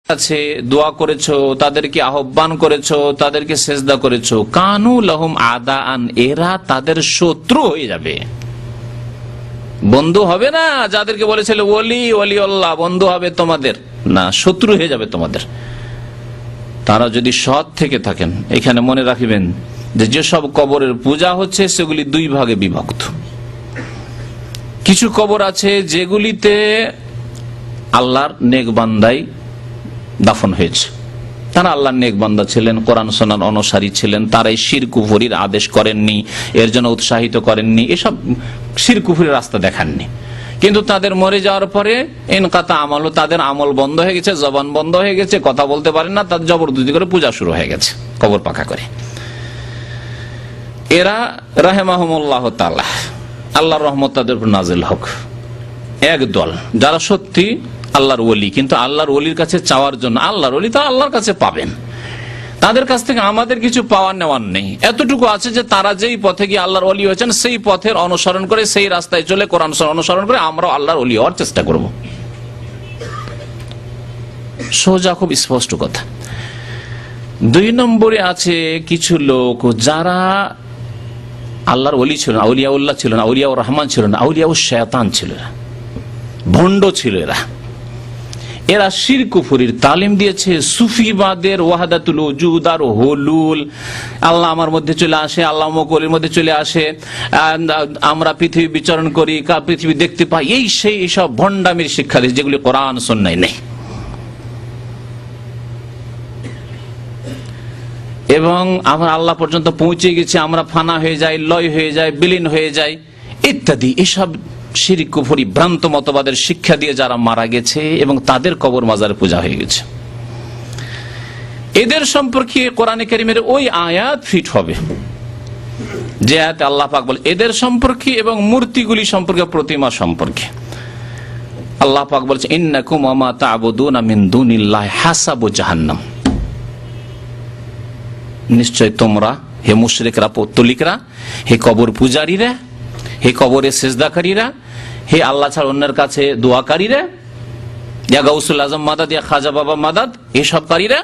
কাছে দোয়া করেছো, তাদেরকে আহ্বান করেছো, তাদেরকে সেজদা করেছো, কানু লাহুম আদাআন, এরা তাদের শত্রু হয়ে যাবে। বন্ধু হবে না, যাদেরকে বলেছিল ওলি ওলিউল্লাহ বন্ধু হবে তোমাদের, না, শত্রু হয়ে যাবে তোমাদের। তারা যদি সৎ থেকে থাকেন। এখানে মনে রাখবেন যে যেসব কবরের পূজা হচ্ছে সেগুলি দুই ভাগে বিভক্ত। কিছু কবর আছে যেগুলিতে আল্লাহর নেক বান্দাই দাফন হয়েছে, তারা আল্লাহর নেক বান্দা ছিলেন, কোরআন সুন্নাহর অনুসারী ছিলেন, তারাই শিরক কুফরির আদেশ করেননি, এর জন্য উৎসাহিত করেননি, এসব শিরক কুফরির রাস্তা দেখাননি। কিন্তু তাদের মরে যাওয়ার পরে ইনকাতা আমল, তাদের আমল বন্ধ হয়ে গেছে, জবান বন্ধ হয়ে গেছে, কথা বলতে পারেন না, তাদের জবরদস্তি করে পূজা শুরু হয়ে গেছে কবর পাকা করে। এরা রাহিমাহুমুল্লাহ তাআলা, আল্লাহর রহমত তাদের উপর নাজিল হোক, এক দল যারা সত্যি আল্লাহর ওলি, কিন্তু আল্লাহর ওলির কাছে চাওয়ার জন্য, আল্লাহর ওলি তো আল্লাহর কাছে পাবেন, তাদের কাছ থেকে আমাদের কিছু পাওয়ার নেওয়ার নেই। এতটুকু আছে যে তারা যেই পথে গিয়ে আল্লাহর ওলি হয়েছেন সেই পথের অনুসরণ করে, সেই রাস্তায় চলে কোরআন অনুসরণ করে আমরাও আল্লাহর ওলি হওয়ার চেষ্টা করব। সোজা, খুব স্পষ্ট কথা। 2 নম্বরে আছে কিছু লোক যারা আল্লাহর ওলি ছিল না, আউলিয়াউল্লাহ ছিল না, আউলিয়াউর রহমান ছিল না, আউলিয়াউশ শয়তান ছিল না, ভণ্ড ছিল এরা। এরা শিরক কুফরির তালিম দিয়েছে, সুফিবাদের ওয়াহাদাতুল ওজুদ আর হুলুল, আল্লাহ আমার মধ্যে চলে আসে, আল্লাহ মকলের মধ্যে চলে আসে, আমরা পৃথিবী বিচরণ করি, পৃথিবী দেখতে পাই, এই সেই সব ভণ্ডামির শিক্ষা দিয়েছে যেগুলি কোরআন সুন্নাহয় নেই। এবং আমরা আল্লাহ পর্যন্ত পৌঁছে গেছি, আমরা ফানা হয়ে যাই, লয় হয়ে যায়, বিলীন হয়ে যায় ইত্যাদি, এসব শিরক কুফরি ভ্রান্ত মতবাদের শিক্ষা দিয়ে যারা মারা গেছে এবং তাদের কবর মাজার পূজা হয়ে গেছে, এদের সম্পর্কে কোরআনে কারীমের ওই আয়াত ফিট হবে যে আয়াতে আল্লাহ পাক বলে এদের সম্পর্কে এবং মূর্তিগুলি সম্পর্কে, প্রতিমা সম্পর্কে। আল্লাহ পাক বলছে ইন্নাকুম ওয়া মা তা'বুদুনা মিন দুনিল্লাহি হাসাবু জাহান্নাম, নিশ্চয় তোমরা, হে মুশরিকরা, পৌত্তলিকরা, হে কবর পূজারীরা, হে কবরে সেজদাকারীরা, হে আল্লাহ ছাড়া অন্যের কাছে দোয়াকারীরা, ইয়া গাউসুল আজম মাদাদ, ইয়া খাজা বাবা মাদাদ, এসবকারীরা,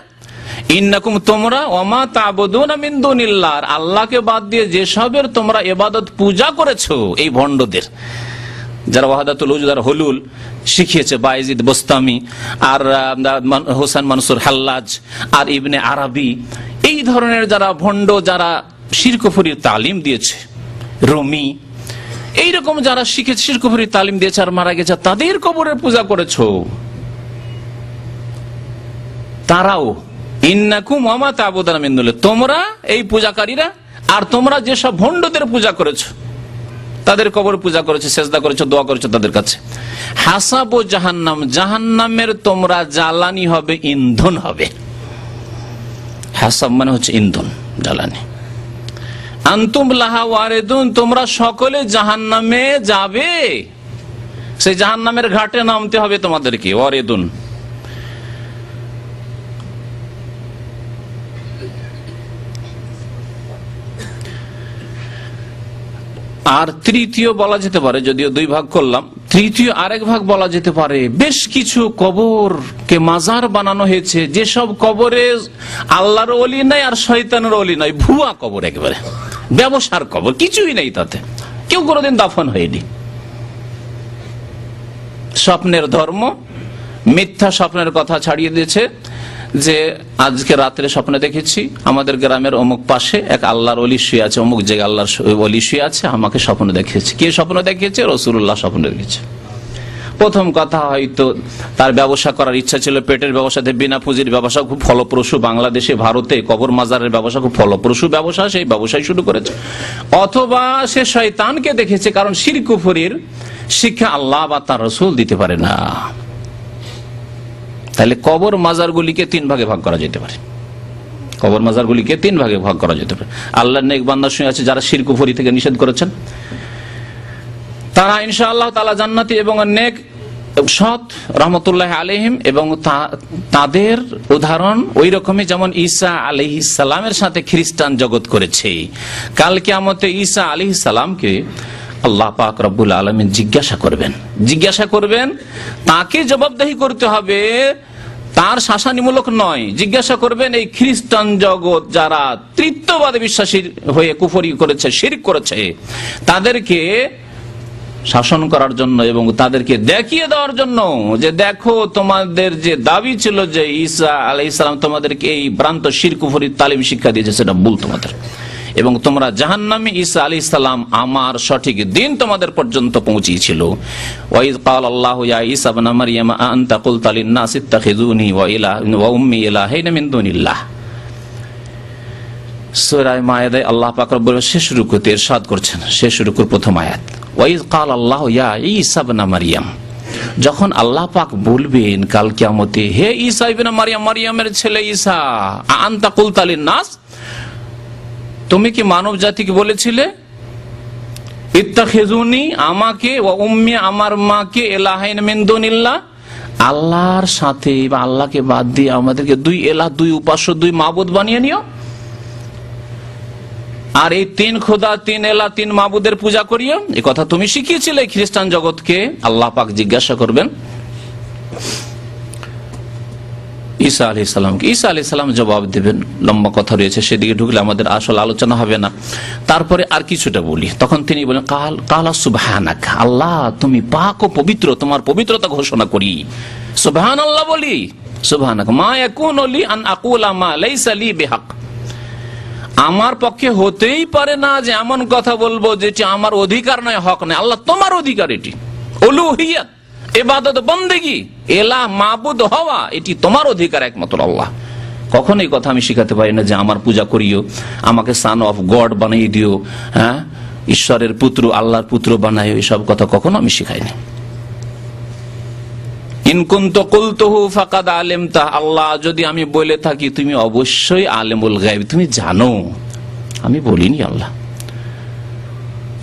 ইন্নাকুম তোমরা, ওয়া মা তা'বুদুনা মিন দুনিল্লাহ, আল্লাহকে বাদ দিয়ে যেসবের তোমরা ইবাদত পূজা করেছো, এই ভণ্ডদের যারা ওয়াহাদাতুল ওজুদ আর হুলুল শিখিয়েছে, বায়েজিদ বোস্তামি আর হোসেন মানসুর হাল্লাজ আর ইবনে আরবি, এই ধরনের যারা ভণ্ড, যারা শিরক কুফরির তালিম দিয়েছে, রুমি, এইরকম যারা শিখেছে, শিরক কুফরির তালিম দিয়েছে আর মারা গেছে, তাদের কবরের পূজা করেছো, তারাও ইন্নাকুম ওয়া মা তা'বুদুনা মিন দুনিল্লাহ, তোমরা এই পূজাকারীরা আর তোমরা যেসব ভণ্ডদের পূজা করেছো, তাদের কবর পূজা করেছে, সেজদা করেছো, দোয়া করেছো তাদের কাছে, হাসাবু জাহান্নাম, জাহান্নামের তোমরা জ্বালানি হবে, ইন্ধন হবে। হাসাব মানে হচ্ছে ইন্ধন, জ্বালানি। আনতুম লাহা ওয়ারিদুন, তোমরা সকলে জাহান্নামে যাবে, সেই জাহান্নামের ঘাটে নামতে হবে তোমাদেরকে, ওয়ারিদুন। আর তৃতীয় বলা যেতে পারে, যদিও 2 ভাগ করলাম, তৃতীয় আরেক ভাগ বলা যেতে পারে, বেশ কিছু কবরকে মাজার বানানো হয়েছে, যেসব কবরে আল্লাহর ওলি নাই আর শয়তানের ওলি নাই, ভুয়া কবর, একেবারে ব্যবসার কবর, কিছুই নেই, তাতে কেউ কোনোদিন দাফন হয়নি। স্বপ্নের ধর্ম, মিথ্যা স্বপ্নের কথা ছাড়িয়ে দিয়েছে, যে আজকে রাত্রে স্বপ্নে দেখেছি আমাদের গ্রামের অমুক পাশে এক আল্লাহর ওলি শুয়ে আছে, অমুক জায়গায় আল্লাহর ওলি শুয়ে আছে, আমাকে স্বপ্ন দেখিয়েছে। কে স্বপ্ন দেখিয়েছে? রাসূলুল্লাহ স্বপ্ন দেখেছে। প্রথম কথা, হয়তো তার ব্যবসা করার ইচ্ছা ছিল, পেটের ব্যবসাতে, বিনা পুঁজির ব্যবসা খুব ফলপ্রসূ, বাংলাদেশে ভারতে কবর মাজারের ব্যবসা খুব ফলপ্রসূ ব্যবসা, সেই ব্যবসায় শুরু করেছে। অথবা সে শয়তানকে দেখেছে, কারণ শিরক কুফরির শিক্ষা আল্লাহ বা তার রাসূল দিতে পারে না। তাহলে কবর মাজারগুলিকে 3 ভাগে ভাগ করা যেতে পারে, কবর মাজারগুলিকে 3 ভাগে ভাগ করা যেতে পারে। আল্লাহর নেক বান্দা শুয়ে আছে যারা শিরক কুফরি থেকে নিষেধ করেছেন, তারা ইনশাআল্লাহ তাআলা জান্নাতি এবং নেক সৎ রহমতুল্লাহ আলাইহিম, এবং তাদের উদাহরণ ওই রকমই যেমন ঈসা আলাইহিস সালামের সাথে খ্রিস্টান জগৎ করেছে। কাল কিয়ামতে ঈসা আলাইহিস সালামকে আল্লাহ পাক রব্বুল আলামিন জিজ্ঞাসা করবেন, তাকে জবাবদিহি করতে হবে তার শাসানিমূলক নয়। জিজ্ঞাসা করবেন এই খ্রিস্টান জগৎ যারা তৃতীয়বাদে বিশ্বাসী হয়ে কুফরি করেছে, শিরক করেছে, তাদেরকে শাসন করার জন্য এবং তাদেরকে দেখিয়ে দেওয়ার জন্য যে দেখো তোমাদের যে দাবি ছিল যে ঈসা আলাইহিস সালাম তোমাদেরকে এই ভ্রান্ত শিরক কুফরির তালিম শিক্ষা দিয়েছে, সেটা ভুল তোমাদের, এবং তোমরা জাহান্নামী। ঈসা আলাইহিস সালাম আমার সঠিক দিন তোমাদের পর্যন্ত পৌঁছিয়েছিল। ওয়াইজ ক্বাল আল্লাহু ইয়া ঈসা ইবনে মারইয়াম আনতা কুলতা লিন-নাস ইত্তাখিযুনি ওয়া উম্মি ইলাহাইন মিন দুনিল্লাহ। সূরা মায়েদায় আল্লাহ পাক রব্বুল শেষ রুকুতে ইরশাদ করছেন, শেষ রুকুর প্রথম আয়াত, ওয়াইজ ক্বাল আল্লাহু ইয়া ঈসা ইবনে মারইয়াম। যখন আল্লাহ পাক বলবেন কাল কিয়ামতে, হে ঈসা ইবনে মারইয়াম, মারইয়ামের ছেলে ঈসা, আনতা কুলতা লিন-নাস, তুমি কি মানব জাতিকে বলেছিলে ইত্তাখিযুনি, আমাকে, ওয়া উম্মি, আমার মাকে, ইলাহাইন মিন দুনিল্লাহ, আল্লাহর সাথে বা আল্লাহকে বাদ দিয়ে আমাদেরকে দুই এলাহ, দুই উপাস্য, দুই মাবুদ বানিয়ে নিও, আর এই তিন খোদা, তিন এলাহ, তিন মাবুদের পূজা করিও। এই কথা তুমি শিখিয়েছিলে খ্রিস্টান জগৎকে। আল্লাহ পাক জিজ্ঞাসা করবেন ঈসা আলাইহিস সালামকে। ঈসা আলাইহিস সালাম জবাব দেবেন, লম্বা কথা রয়েছে, সেদিকে ঢুকলে আমাদের আসল আলোচনা হবে না। তারপরে আর কিছুটা বলি, তখন তিনি বলেন কালা সুবহানাকা, আল্লাহ তুমি পাক ও পবিত্র, তোমার পবিত্রতা ঘোষণা করি, সুবহানাল্লাহ বলি, সুবহানাকা মা ইয়াকুনু লি আন আকুলা মা লাইসা লি বিহাক, আমার পক্ষে হতেই পারে না যে এমন কথা বলবো যেটি আমার অধিকার নয়, হক নয়। আল্লাহ তোমার অধিকার, এটি উলুহিয়াত, ইবাদত, বন্দেগী, এলাহ, মাবুদ হওয়া, এটি তোমার অধিকার একমাত্র আল্লাহ। কখনো এই কথা আমি শিখাতে পারি না যে আমার পূজা করিও, আমাকে সান অফ গড বানিয়ে দিও, হ্যাঁ, ঈশ্বরের পুত্র, আল্লাহর পুত্র বানাইও, এসব কথা কখনো আমি শিখাইনি। ইন কুনতু কুলতুহু ফাকাদ আলিমতা, আল্লাহ যদি আমি বলে থাকি তুমি অবশ্যই আলিমুল গায়ব, তুমি জানো, আমি বলিনি আল্লাহ।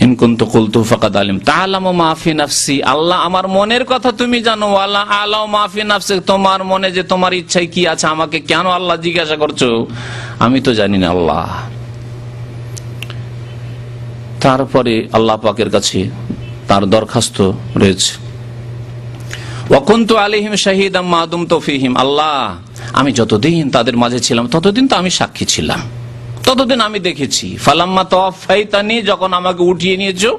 ইন কুনতু কুলতুহু ফাকাদ আলিমতা তা'লামু মা ফি নাফসি, আল্লাহ আমার মনের কথা তুমি জানো, ওয়ালা আ'লামু মা ফি নাফসি, তোমার মনে যে তোমার ইচ্ছায় কি আছে আমাকে কেন আল্লাহ জিজ্ঞাসা করছো, আমি তো জানি না আল্লাহ। তারপরে আল্লাহ পাকের কাছে তার দরখাস্ত রয়েছে, ওয়া কুনতু আলাইহিম শাহীদাম মা দুমতু ফীহিম, আল্লাহ আমি যতদিন তাদের মাঝে ছিলাম ততদিন তো আমি সাক্ষী ছিলাম, ততদিন আমি দেখেছি। ফালাম্মা তাওয়াফাইতানি, যখন আমাকে উঠিয়ে নিয়েছো,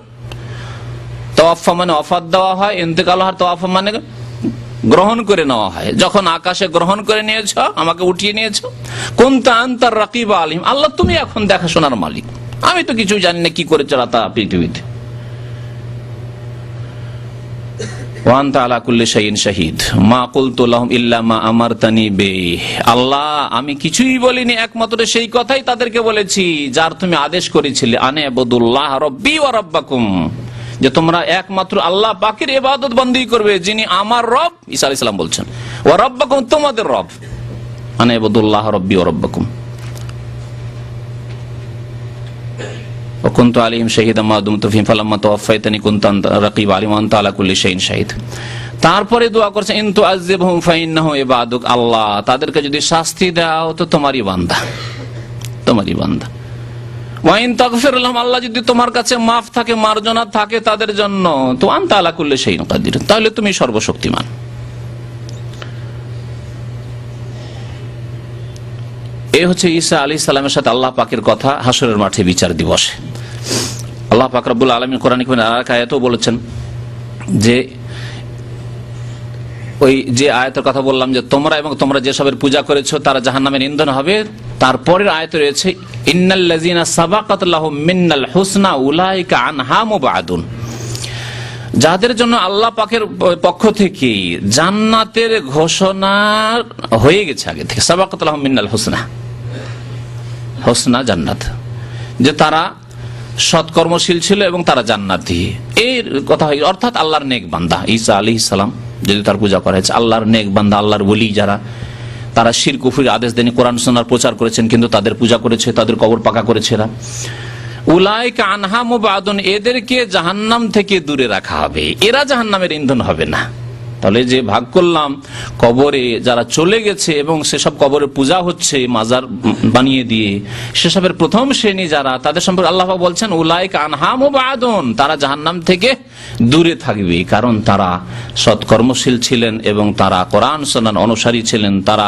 তাওয়াফা মানে ওয়াফাত দেওয়া হয়, ইন্তেকাল হয়, তাওয়াফা মানে গ্রহণ করে নেওয়া হয়, যখন আকাশে গ্রহণ করে নিয়েছো, আমাকে উঠিয়ে নিয়েছো, কুনতা আনতার রাকিব আলিম, আল্লাহ তুমি এখন দেখাশোনার মালিক, আমি তো কিছু জানি না কি করে চলাতা পৃথিবীতে। ওয়া আনতা আলা কুল্লি শাইইন শাহীদ মা কুলতু লাহুম ইল্লা মা আমারতানি বিহি, আল্লাহ আমি কিছুই বলিনি, একমাত্র সেই কথাই তাদেরকে বলেছি যার তুমি আদেশ করেছিলে, আনে আবুদুল্লাহ রাব্বি ওয়া রাব্বাকুম, যে তোমরা একমাত্র আল্লাহ পাকের ইবাদত বন্দেগী করবে, যিনি আমার রব। ঈসা আলাইহিস সালাম বলছেন ওয়া রাব্বাকুম, তোমাদের রব, আনে আবুদুল্লাহ রাব্বি ওয়া রাব্বাকুম। وكنت عليهم شهيدا ما دمت فيهم فلما توفيتني كنت رقيب عليهم وانت على كل شيء شهيد। তারপরে দোয়া করছে ইন তুআযিবহুম ফাইন্নাহু ইবাদুক, আল্লাহ তাদেরকে যদি শাস্তি দাও তো তোমারই বান্দা, তোমারই বান্দা। ওয়া ইন তাগফির লাহুম, আল্লাহ যদি তোমার কাছে মাফ থাকে, মার্জনা থাকে তাদের জন্য, তো আনতা আলা কুল্লি শাইইন কাদির, তাহলে তুমি সর্বশক্তিমান। এই হচ্ছে ঈসা আলাইহিস সালামের সাথে আল্লাহ পাকের কথা হাসরের মাঠে বিচার দিবসে। আল্লাহ পাক রব্বুল আলামিন কোরআনে আয়াতেও বলেছেন যে ওই যে আয়াতের কথা বললাম যে তোমরা এবং তোমরা যেসবের পূজা করেছো তারা জাহান্নামের ইন্ধন হবে, তারপরের আয়াতে রয়েছে ইন্নাল্লাযীনা সাবাকাত লাহুম মিনাল হুসনা উলাইকা আনহা মুবআদুন, যাদের জন্য আল্লাহ পাকের পক্ষ থেকে জান্নাতের ঘোষণা হয়ে গেছে আগে থেকে, সাবাকাত লাহুম মিনাল হুসনা, হুসনা জান্নাত, যে তারা সৎকর্মশীল ছিল এবং তারা জান্নাতি, এর কথা হয়, অর্থাৎ আল্লাহর নেক বান্দা। ঈসা আলাইহিস সালাম যদি তার পূজা করা হয়েছে, আল্লাহর নেক বান্দা, আল্লাহর ওলি যারা, তারা শিরক কুফরির আদেশ দেন, কোরআন সুন্নাহর প্রচার করেছেন কিন্তু তাদের পূজা করেছে, তাদের কবর পাকা করেছে এরা, উলাইকা আনহা মুবআদুন, এদেরকে জাহান্নাম থেকে দূরে রাখা হবে, এরা জাহান্নামের ইন্ধন হবে না, তাহলে যে ভাগ করলাম, কবরে যারা চলে গেছে এবং সেসব কবরে পূজা হচ্ছে মাজার বানিয়ে দিয়ে, সেসবের প্রথম শ্রেণী যারা, তাদের সম্পর্কে আল্লাহ বলছেন উলাইকা আনহা মুবাদুন, তারা জাহান্নাম থেকে দূরে থাকবে, কারণ তারা সৎকর্মশীল ছিলেন এবং তারা কোরআন সুন্নাহর অনুসারী ছিলেন, তারা